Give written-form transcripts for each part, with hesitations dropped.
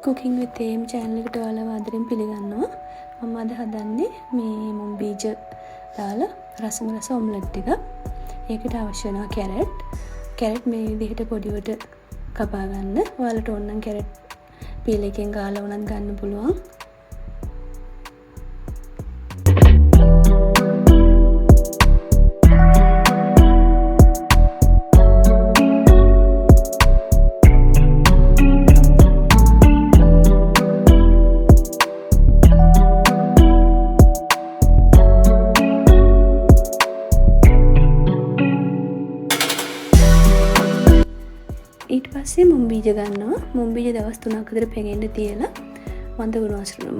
Cooking with Aim channel එකට ඔයාලව ආදරෙන් පිළිගන්නවා. මම අද හදන්නේ මේ මුම් බීජ දාලා රසම රස ඔම්ලට් එක. ඒකට අවශ්‍ය වෙනවා කැරට්. කැරට් මේ විදිහට පොඩිවට කපා ගන්න. ඔයාලට ඕන නම් කැරට් පීල් එකෙන් ගාලා උනත් ගන්න පුළුවන්. ඊට පස්සේ මුම් බීජ ගන්නවා. මුම් බීජ දවස් 3ක් විතර පෙගෙන්න තියලා වඳ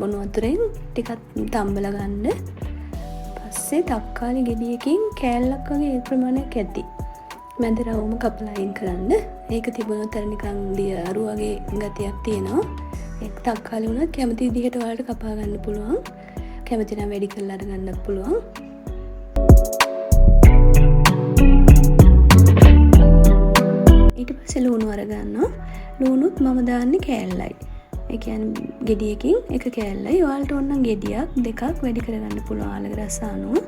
මොන වතුරෙන් ටිකක් තම්බලා ගන්න. පස්සේ තක්කාලි ගෙඩියකින් කෑල්ලක් වගේ ඒ ප්‍රමාණයක් ඇති. මැද රවුම කපලා අයින් කරන්න. ඒක තිබුණොත් අර නිකන් අරු වගේ ගතියක් තියෙනවා. ඒක තක්කාලි උනත් කැමති විදිහට ඔයාලට කපා ගන්න පුළුවන්. කැමති නම් වැඩි කරලා අරගන්නත් පුළුවන්. ඊට පස්සේ ලුණු අරගන්නවා. ලුණුත් මම දාන්නේ කෑල්ලයි. ඒ කියන්නේ ගෙඩියකින් එක කෑල්ලයි. ඔයාලට ඕන නම් ගෙඩියක් දෙකක් වැඩි කරගන්න පුළුවන් ආලගේ රස අනුව.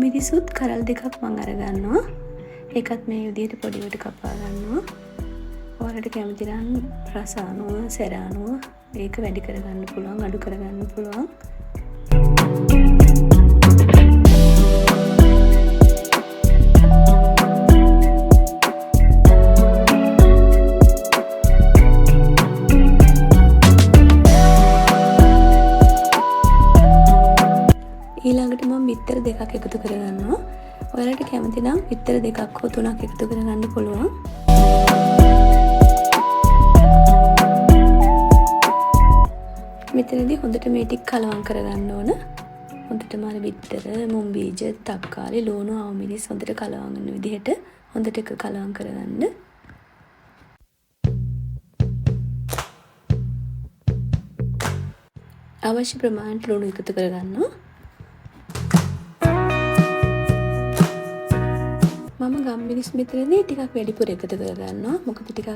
මිරිසුත් කරල් දෙකක් මම අරගන්නවා. ඒකත් මේ විදිහට පොඩිවට කපා ගන්නවා. ඔයාලට කැමති නම් රස අනුව, සැර අනුව ඒක වැඩි කරගන්න පුළුවන්, අඩු කරගන්න පුළුවන්. ඊළඟට මම බිත්තර දෙකක් එකතු කරගන්නවා. ඔයාලට කැමති නම් බිත්තර දෙකක් හෝ තුනක් එකතු කරගන්න පුළුවන්. මෙතනදී හොඳට මේ ටික කලවම් කරගන්න ඕන. හොඳටම අර බිත්තර, මුම් බීජ, තක්කාලි, ලුණු, අවු මිරිස් හොඳට කලවම් වෙන විදිහට හොඳට එක කලවම් කරගන්න. අවශ්‍ය ප්‍රමාණයට ලුණු එකතු කරගන්නවා. මම ගම්මිරිස් මෙතනදී ටිකක් වැඩිපුර එකතු කරගන්නවා. මොකද ටිකක්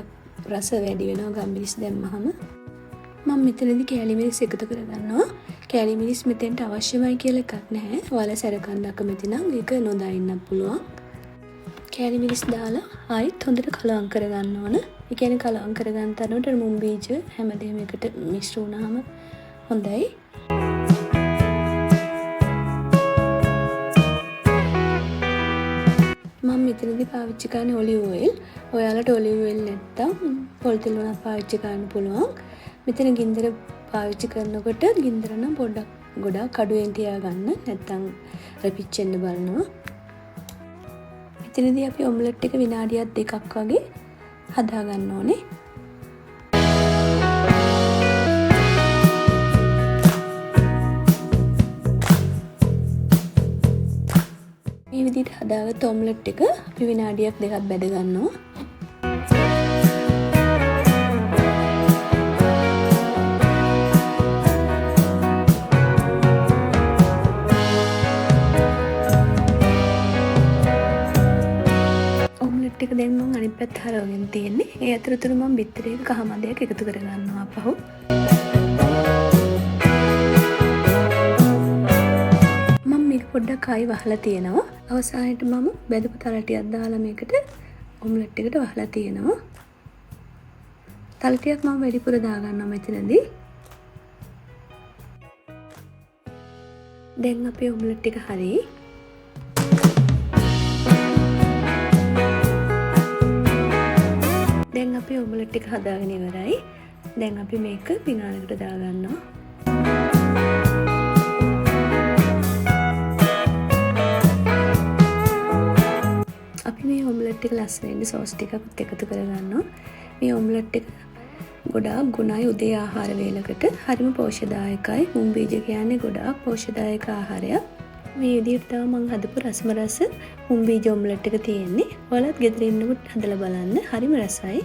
රස වැඩි වෙනවා ගම්මිරිස් දැම්මහම. මම මෙතනදී කෑලි මිරිස් එකතු කරගන්නවා. කෑලි මිරිස් මෙතෙන්ට අවශ්‍යමයි කියලා එකක් නැහැ. ඔයාලා සැරකන්න අකමැති නම් ඒක නොදාන්නත් පුළුවන්. කෑලි මිරිස් දාලා ආයෙත් හොඳට කලවම් කරගන්න ඕන. ඒ කියන්නේ කලවම් කරගන්න තරමට මුම් බීජ හැමදේම එකට මිශ්‍ර වුණාම හොඳයි. මම මෙතනදී පාවිච්චි කරන්නේ ඔලිව් ඔයිල්. ඔයාලට ඔලිව් ඔයිල් නැත්තම් පොල් තෙල් උනත් පාවිච්චි කරන්න පුළුවන්. මෙතන ගින්දර පාවිච්චි කරනකොට ගින්දර නම් පොඩ්ඩක් ගොඩක් කඩුවෙන් තියාගන්න. නැත්තම් රෙපිච්චෙන්න බලනවා. මෙතනදී අපි ඔම්ලට් එක විනාඩියක් දෙකක් වගේ හදා ගන්න ඕනේ. මේ විදිහට හදාගත්ත ඔම්ලට් එක අපි විනාඩියක් දෙකක් බැද ගන්නවා. ඔම්ලට් එක දැන් මම අනිත් පැත්ත හරවගෙන තියෙන්නේ. ඒ අතරතුර මම බිත්තරේ කහ මදයක් එකතු කරගන්නවා අපහු. පොඩ්ඩක් ආයි වහලා තියෙනවා. අවසානයේට මම බෙදපු තල ටිකක් දාලා මේකට ඔම්ලට් එකට වහලා තියෙනවා. තල ටිකක් මම වැඩිපුර දාගන්නවා මෙතනදී. දැන් අපේ ඔම්ලට් එක හරි. දැන් අපේ ඔම්ලට් එක හදාගෙන ඉවරයි. දැන් අපි මේක පිඟානකට දාගන්නවා. අපි මේ ඔම්ලට් එක ලස්සනින් සෝස් ටිකක් එකතු කරගන්නවා. මේ ඔම්ලට් එක ගොඩාක් ගුණයි උදේ ආහාර වේලකට. හරිම පෝෂ්‍යදායකයි. මුම් බීජ කියන්නේ ගොඩාක් පෝෂ්‍යදායක ආහාරයක්. මේ විදිහට තමයි මම හදපු රසම රස මුම් බීජ ඔම්ලට් එක තියෙන්නේ. ඔයාලත් ගෙදර ඉන්නකොට හදලා බලන්න. හරිම රසයි.